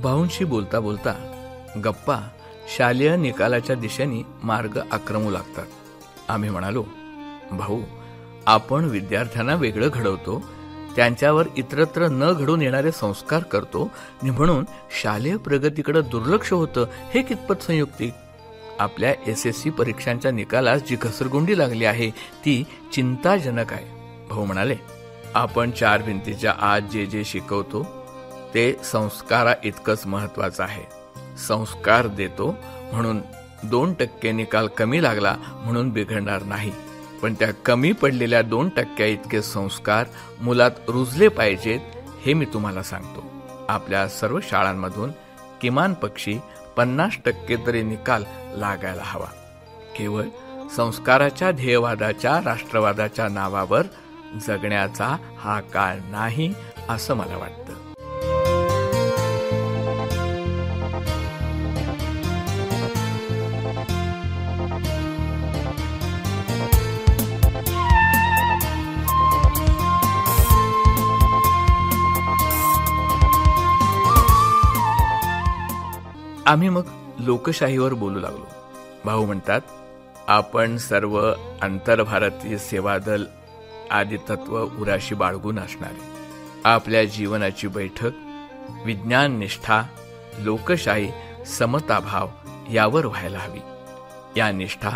भाऊंशी बोलता बोलता गप्पा शालेय निकालाच्या दिशेने मार्ग आक्रमू लागतात. आम्ही म्हणालो, भाऊ, आपण विद्यार्थ्यांना वेगळं घडवतो, त्यांच्यावर इतरत्र न घडून येणारे संस्कार करतो आणि म्हणून शालेय प्रगतीकडे दुर्लक्ष होतं, हे कितपत संयुक्तिक? आपल्या SSC परीक्षांच्या निकालास जी घसरगुंडी लागली आहे ती चिंताजनक आहे. भाऊ म्हणाले, आपण चार भिंतीच्या आत जे जे शिकवतो ते संस्कारा इतकंच महत्वाचं आहे. संस्कार देतो म्हणून 2% निकाल कमी लागला म्हणून बिघडणार नाही, पण त्या कमी पडलेल्या 2% इतके संस्कार मुलात रुजले पाहिजेत, हे मी तुम्हाला सांगतो. आपल्या सर्व शाळांमधून किमान पक्षी 50% तरी निकाल लागायला हवा. केवळ संस्काराच्या ध्येयवादाच्या राष्ट्रवादाच्या नावावर जगण्याचा हा काळ नाही, असं मला वाटतं. आम्ही मग लोकशाहीवर बोलू लागलो. भाऊ म्हणतात, आपण सर्व आंतरभारतीय सेवा दल आदी तत्व उराशी बाळगून असणारे. आपल्या जीवनाची बैठक विज्ञान निष्ठा, लोकशाही, समताभाव यावर व्हायला हवी. या निष्ठा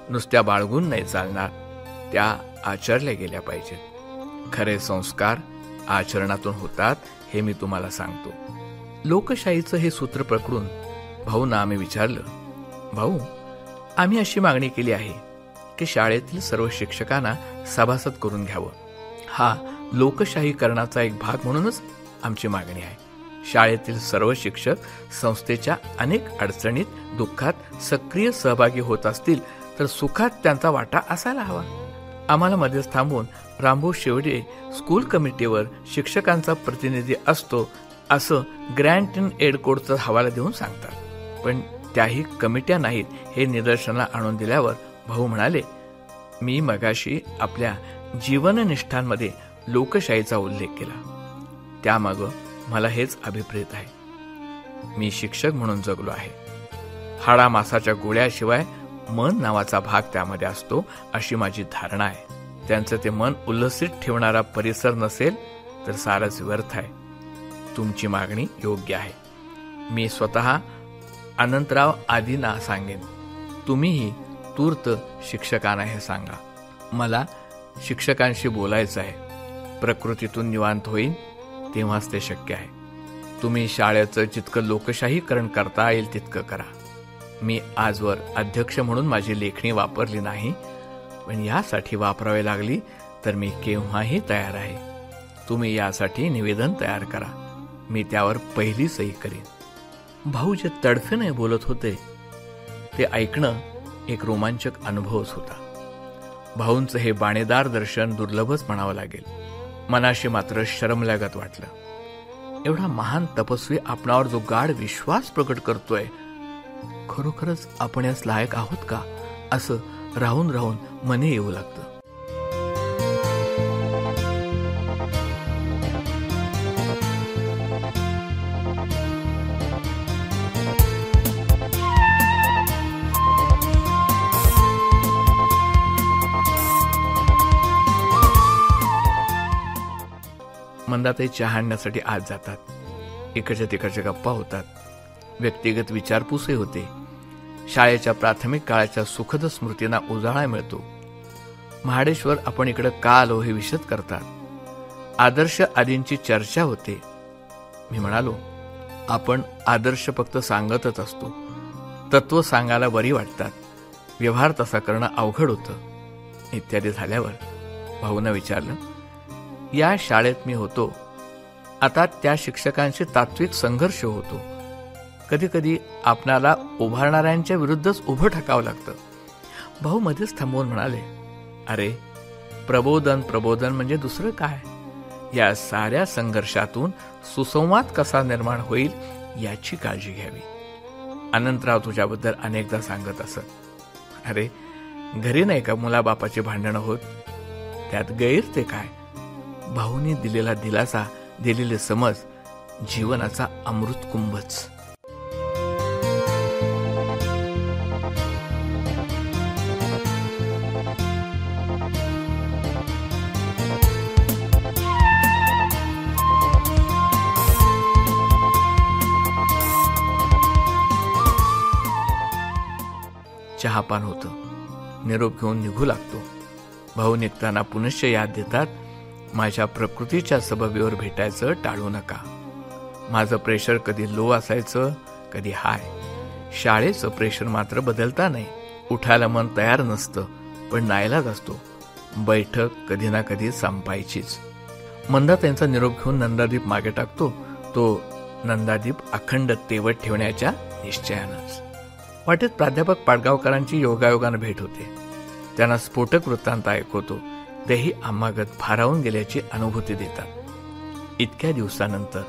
नुसत्या बाळगून नाही चालणार, त्या आचरल्या गेल्या पाहिजेत. खरे संस्कार आचरणातून होतात, हे मी तुम्हाला सांगतो. लोकशाहीचं हे सूत्र पकडून भाऊंना आम्ही विचारलं, भाऊ, आम्ही अशी मागणी केली आहे की शाळेतील सर्व शिक्षकांना सभासद करून घ्यावं. हा लोकशाहीकरणाचा एक भाग म्हणूनच आमची मागणी आहे. शाळेतील सर्व शिक्षक संस्थेच्या अनेक अडचणीत, दुःखात सक्रिय सहभागी होत असतील तर सुखात त्यांचा वाटा असायला हवा. आम्हाला मध्येच थांबवून रामभाऊ शेवडे स्कूल कमिटीवर शिक्षकांचा प्रतिनिधी असतो असं ग्रँट इन एड कोडचा हवाला देऊन सांगतात, पण त्याही कमिट्या नाहीत हे निदर्शनाला आणून दिल्यावर भाऊ म्हणाले, मी मगाशी आपल्या जीवननिष्ठांमध्ये लोकशाहीचा उल्लेख केला, त्यामागं मला हेच अभिप्रेत आहे. मी शिक्षक म्हणून जगलो आहे. हाडामासाच्या गोळ्याशिवाय मन नावाचा भाग त्यामध्ये असतो अशी माझी धारणा आहे. त्यांचं ते मन उल्हसित ठेवणारा परिसर नसेल तर सारच व्यर्थ आहे. तुमची मागणी योग्य आहे. मी स्वतः अनंतराव आदींना सांगेन, तुम्हीही तूर्त शिक्षकांना हे सांगा. मला शिक्षकांशी बोलायचं आहे. प्रकृतीतून निवांत होईन तेव्हाच ते शक्य आहे. तुम्ही शाळेचं जितकं लोकशाहीकरण करता येईल तितकं करा. मी आजवर अध्यक्ष म्हणून माझी लेखणी वापरली नाही, पण यासाठी वापरावी लागली तर मी केव्हाही तयार आहे. तुम्ही यासाठी निवेदन तयार करा, मी त्यावर पहिली सही करीन. भाऊ जे तडफेने बोलत होते ते ऐकणं एक रोमांचक अनुभवच होता. भाऊंचं हे बाणेदार दर्शन दुर्लभच म्हणावं लागेल. मनाशी मात्र शरमल्यागत वाटलं. एवढा महान तपस्वी आपणावर जो गाढ विश्वास प्रकट करतोय, खरोखरच आपण यास लायक आहोत का, असं राहून राहून मने येऊ लागतं. मंदाताई चहा आणण्यासाठी आज जातात. इकडच्या तिकडच्या गप्पा होतात. व्यक्तिगत विचारपूसही होते. शाळेच्या प्राथमिक काळाच्या सुखद स्मृतींना उजाळा मिळतो. महाडेश्वर आपण इकडे का आलो हे विशद करतात. आदर्श आदींची चर्चा होते. मी म्हणालो, आपण आदर्श फक्त सांगतच असतो. तत्व सांगायला बरी वाटतात, व्यवहार तसा करणं अवघड होतं इत्यादी झाल्यावर भाऊंना विचारलं, या शाळेत मी होतो, आता त्या शिक्षकांशी तात्विक संघर्ष होतो. कधी कधी आपणाला उभारणाऱ्यांच्या विरुद्धच उभं ठाकावं लागतं. भाऊ मध्येच थांबवून म्हणाले, अरे प्रबोधन प्रबोधन म्हणजे दुसरं काय? या साऱ्या संघर्षातून सुसंवाद कसा निर्माण होईल याची काळजी घ्यावी. अनंतराव तुझ्याबद्दल अनेकदा सांगत असत. अरे घरी नाही का मुलाबापाची भांडणं होत, त्यात गैर ते काय? भाऊनी दिलेला दिलासा, दिलेले समज जीवनाचा अमृत कुंभच. चहापान होतं. निरोप घेऊन निघू लागतो. भाऊ निघताना पुनश्च याद देतात, माझ्या प्रकृतीच्या सबबीवर भेटायचं टाळू नका. माझं प्रेशर कधी लो असायचं, कधी हाय. शाळेचं प्रेशर मात्र बदलता नाही. उठायला मन तयार नसतं, पण नाईलाज असतो. बैठक कधी ना कधी संपायचीच. मंदा त्यांचा निरोप घेऊन नंदादीप मागे टाकतो. तो नंदादीप अखंड तेवत ठेवण्याच्या निश्चयानंच. वाटेत प्राध्यापक पाडगावकरांची योगायोगानं भेट होते. त्यांना स्फोटक वृत्तांत ऐकवतो. तेही आम्हागत भारावून गेल्याची अनुभूती देतात. इतक्या दिवसानंतर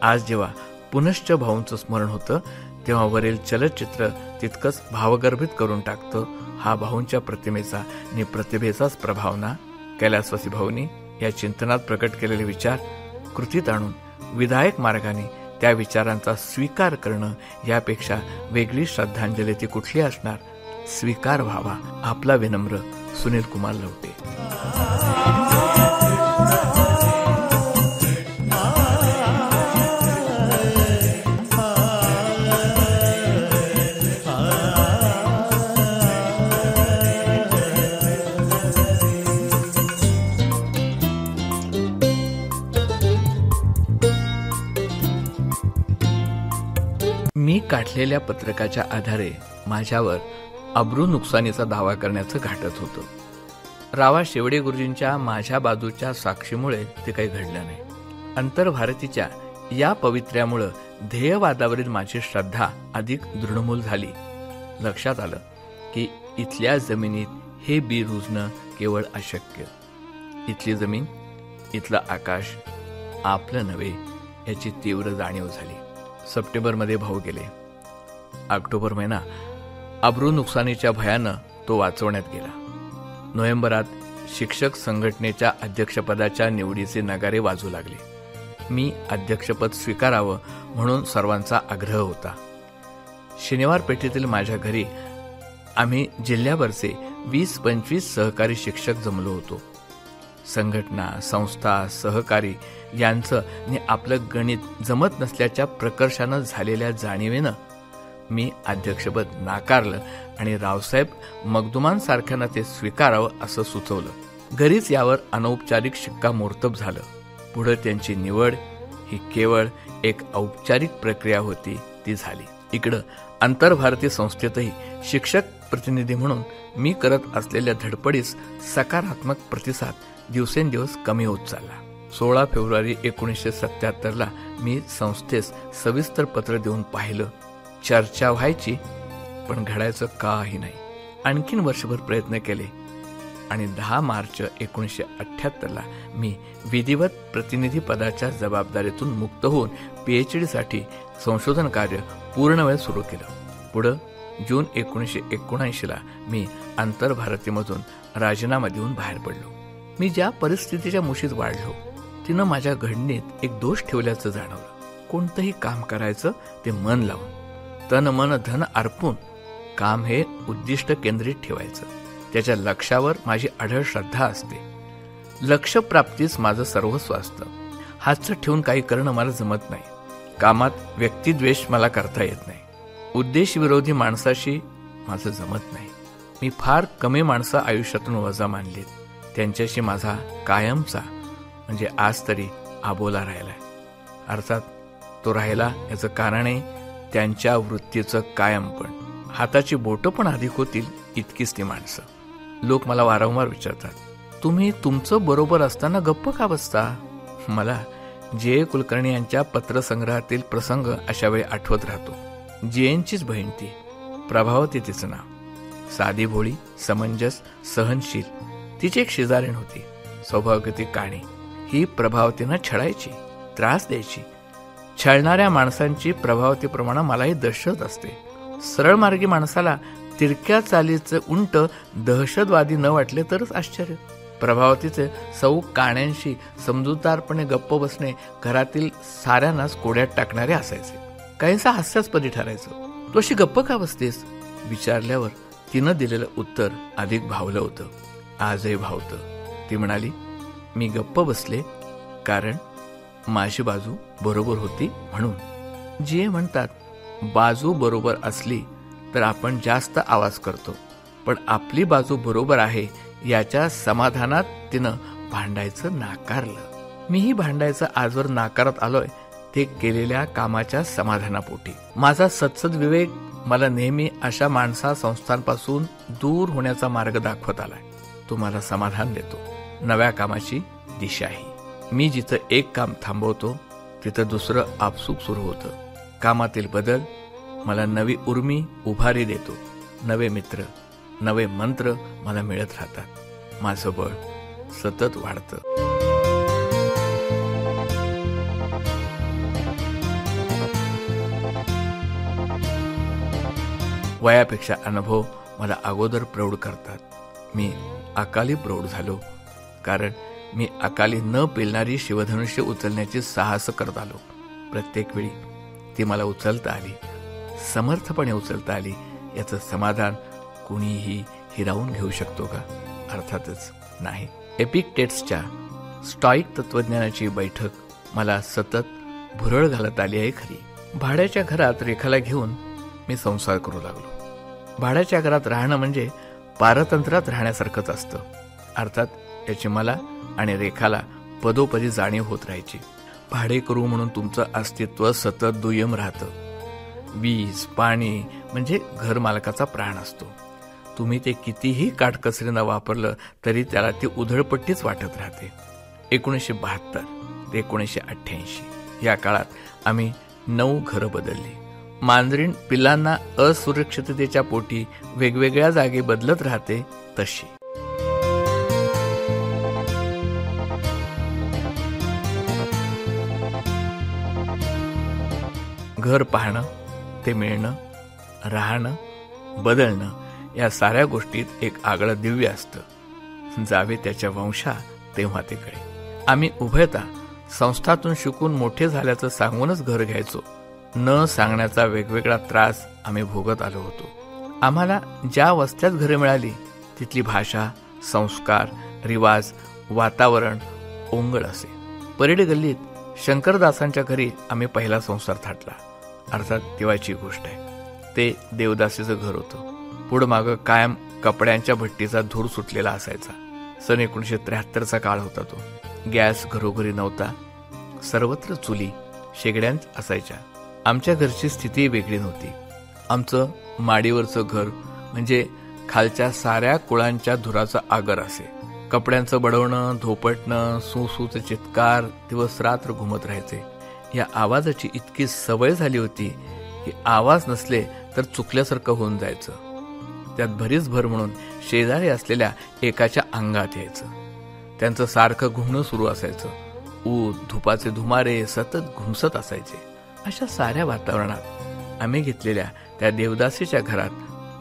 आज जेव्हा पुनश्च भाऊंचं स्मरण होतं, तेव्हा वरील चलचित्र तितकंच भावगर्भित करून टाकतं. हा भाऊंच्या प्रतिमेचा आणि प्रतिभेचाच प्रभाव ना. कैलासवासी भाऊंनी या चिंतनात प्रकट केलेले विचार कृतीत आणून विधायक मार्गाने त्या विचारांचा स्वीकार करणं यापेक्षा वेगळी श्रद्धांजली ती कुठली असणार. स्वीकार व्हावा. आपला विनम्र सुनील कुमार लवटे. मी काढलेल्या पत्रकाच्या आधारे माझ्यावर अब्रू नुकसानीचा दावा करण्याचं घाटत होतं. रावा शेवडे गुरुजींच्या माझ्या बाजूच्या साक्षीमुळे ते काही घडलं नाही. अंतर्भारतीच्या या पवित्र्यामुळं ध्येयवादावरील माझी श्रद्धा अधिक दृढमूल झाली. लक्षात आलं की इथल्या जमिनीत हे बी रुजणं केवळ अशक्य. इथली जमीन, इथलं आकाश आपलं नव्हे याची तीव्र जाणीव झाली. सप्टेंबरमध्ये भाऊ गेले. ऑक्टोबर महिना अब्रू नुकसानीच्या भयानं तो वाचवण्यात गेला. नोव्हेंबरात शिक्षक संघटनेच्या अध्यक्षपदाच्या निवडीचे नगारे वाजू लागले. मी अध्यक्षपद स्वीकारावं म्हणून सर्वांचा आग्रह होता. शनिवार पेठेतील माझ्या घरी आम्ही जिल्ह्याभरचे 20-25 सहकारी शिक्षक जमलो होतो. संघटना, संस्था, सहकारी यांचं आणि आपलं गणित जमत नसल्याच्या प्रकर्षानं झालेल्या जाणीवेनं मी अध्यक्षपद नाकारलं आणि रावसाहेब मगदुमांसारख्यांना ते स्वीकारावं असं सुचवलं. घरीच यावर अनौपचारिक शिक्कामोर्तब झालं. पुढे त्यांची निवड ही केवळ एक औपचारिक प्रक्रिया होती, ती झाली. इकडं आंतरभारतीय संस्थेतही शिक्षक प्रतिनिधी म्हणून मी करत असलेल्या धडपडीस सकारात्मक प्रतिसाद दिवसेंदिवस कमी होत चालला. 16 फेब्रुवारी 1977 मी संस्थेस सविस्तर पत्र देऊन पाहिलं. चर्चा व्हायची, पण घडायचं काही नाही. आणखीन वर्षभर प्रयत्न केले आणि 10 मार्च 1978 मी विधिवत प्रतिनिधी पदाच्या जबाबदारीतून मुक्त होऊन PhD साठी संशोधन कार्य पूर्णवेळ सुरू केलं. पुढं जून 1979 मी आंतरभारतीमधून राजीनामा देऊन बाहेर पडलो. मी ज्या परिस्थितीच्या मुशीत वाढलो तिनं माझ्या घडणीत एक दोष ठेवल्याचं जाणवलं. कोणतंही काम करायचं ते मन लावून, तन मन धन अर्पून. काम हे उद्दिष्ट केंद्रित ठेवायचं. त्याच्या लक्ष्यावर माझी अढळ श्रद्धा असते. लक्ष्य प्राप्तीस माझं सर्वस्व असतं. हातचं ठेवून काही करणं मला जमत नाही. कामात व्यक्तिद्वेष मला करता येत नाही. उद्देश विरोधी माणसाशी माझं जमत नाही. मी फार कमी माणसं आयुष्यातून वजा मानलीत. त्यांच्याशी माझा कायमचा म्हणजे आज तरी आबोला राहिलाय. अर्थात तो राहिला याचं कारणही त्यांच्या वृत्तीचं कायमपण. हाताची बोटं पण अधिक होतील इतकीच ती माणसं. लोक मला वारंवार विचारतात, तुम्ही तुमचं बरोबर असताना गप्प का बसता? मला जे कुलकर्णी यांच्या पत्रसंग्रहातील प्रसंग अशा वेळी आठवत राहतो. जेएनचीच बहीण ती, प्रभावती तिचं नाव. साधी भोळी, समंजस, सहनशील. तिची एक शेजारीण होती, सौभाग्यवती काणे. ही प्रभावतीनं छळायची, त्रास द्यायची. छळणाऱ्या माणसांची प्रभावतीप्रमाणे मलाही दहशत असते. सरळ मार्गी माणसाला तिरक्या चालीचं उंट दहशतवादी न वाटले तरच आश्चर्य. प्रभावतीचे सौ काण्यांशी समजूतदारपणे गप्प बसणे घरातील साऱ्यांनाच कोड्यात टाकणारे असायचे. काहींचा हास्यास्पदी ठरायचं. तू अशी गप्प का बसतेस विचारल्यावर तिनं दिलेलं उत्तर अधिक भावलं होतं. आजही भावतं. ती म्हणाली, मी गप्प बसले कारण माझी बाजू बरोबर होती म्हणून. जे म्हणतात बाजू बरोबर असली तर आपण जास्त आवाज करतो, पण आपली बाजू बरोबर आहे याच्या समाधानात तिनं भांडायचं नाकारलं. मीही भांडायचं आजवर नाकारत आलोय ते केलेल्या कामाच्या समाधानापोटी. माझा सत्सद विवेक मला नेहमी अशा माणसा संस्थांपासून दूर होण्याचा मार्ग दाखवत आलाय. तो मला समाधान देतो, नव्या कामाची दिशाही. मी जिथं एक काम थांबवतो तिथं दुसरं आपसूक सुरू होतं. कामातील बदल मला नवी उर्मी उभारी देतो. नवे मित्र, नवे मंत्र मला मिळत राहतात. माझं बळ सतत वाढतं. वयापेक्षा अनुभव मला अगोदर प्रौढ करतात. मी अकाली प्रौढ झालो कारण मी अकाली न पेलणारी शिवधनुष्य उचलण्याची साहस करत आलो. प्रत्येक वेळी ती मला उचलता आली, समर्थपणे उचलता आली. याचं समाधान कुणीही हिरावून घेऊ शकतो का? अर्थातच नाही. एपिक्टेट्सच्या स्टॉईक तत्वज्ञानाची बैठक मला सतत भुरळ घालत आली आहे खरी. भाड्याच्या घरात रेखाला घेऊन मी संसार करू लागलो. भाड्याच्या घरात राहणं म्हणजे पारतंत्र्यात राहण्यासारखंच असतं. अर्थात याची मला आणि रेखाला पदोपदी जाणीव होत राहायची. भाडे करू म्हणून तुमचं अस्तित्व सतत दुय्यम राहतं. वीज पाणी म्हणजे घर मालकाचा प्राण असतो. तुम्ही ते कितीही काटकसरीनं वापरलं तरी त्याला ती उधळपट्टीच वाटत राहते. 1972 ते 1988 या काळात आम्ही 9 घरं बदलली. मांजरीण पिल्लांना असुरक्षिततेच्या पोटी वेगवेगळ्या जागी बदलत राहते तशी. घर पाहणं, ते मिळणं, राहणं, बदलणं या साऱ्या गोष्टीत एक आगळं दिव्य असतं. जावे त्याच्या वंशा तेव्हा ते कळे. आम्ही उभयता संस्थातून शिकून मोठे झाल्याचं सांगूनच घर घ्यायचो. न सांगण्याचा वेगवेगळा त्रास आम्ही भोगत आलो होतो. आम्हाला ज्या वस्त्यात घरे मिळाली तिथली भाषा, संस्कार, रिवाज, वातावरण ओंगळ असे. परेड गल्लीत शंकरदासांच्या घरी आम्ही पहिला संसार थाटला. अर्थात तेव्हाची गोष्ट आहे. ते देवदासीचं घर होतं. पुढं मागं कायम कपड्यांच्या भट्टीचा धूर सुटलेला असायचा. सन 1973चा काळ होता तो. गॅस घरोघरी नव्हता. सर्वत्र चुली शेगड्यांच असायच्या. आमच्या घरची स्थिती वेगळी नव्हती. आमचं माडीवरचं घर म्हणजे खालच्या साऱ्या कुळांच्या धुराचा आगर असे. कपड्यांचं बडवणं, धोपटणं, सुसूचे चित्कार दिवस रात्र घुमत राहायचे. या आवाजाची इतकी सवय झाली होती की आवाज नसले तर चुकल्यासारखं होऊन जायचं. त्यात भरीच भर म्हणून शेजारी असलेल्या एकाच्या अंगात यायचं. त्यांचं सारखं घुमणं सुरू असायचं. ऊद धुपाचे धुमारे सतत घुमसत असायचे. अशा साऱ्या वातावरणात आम्ही घेतलेल्या त्या देवदासीच्या घरात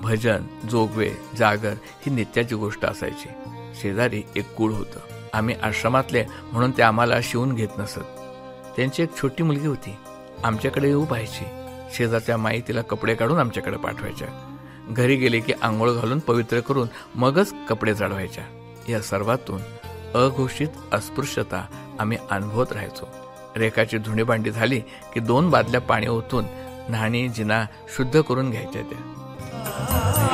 भजन, जोगवे, जागर ही नित्याची गोष्ट असायची. शेजारी एक कुळ होतं. आम्ही आश्रमातले म्हणून ते आम्हाला शिवून घेत नसत. त्यांची एक छोटी मुलगी होती. आमच्याकडे येऊ पाहायची. शेजारच्या माई तिला कपडे काढून आमच्याकडे पाठवायच्या. घरी गेले की आंघोळ घालून पवित्र करून मगच कपडे चढवायच्या. या सर्वातून अघोषित अस्पृश्यता आम्ही अनुभवत राहायचो. रेखाची धुणीभांडी झाली की 2 बादल्या पाणी ओतून न्हाणी जिना शुद्ध करून घ्यायच्या त्या.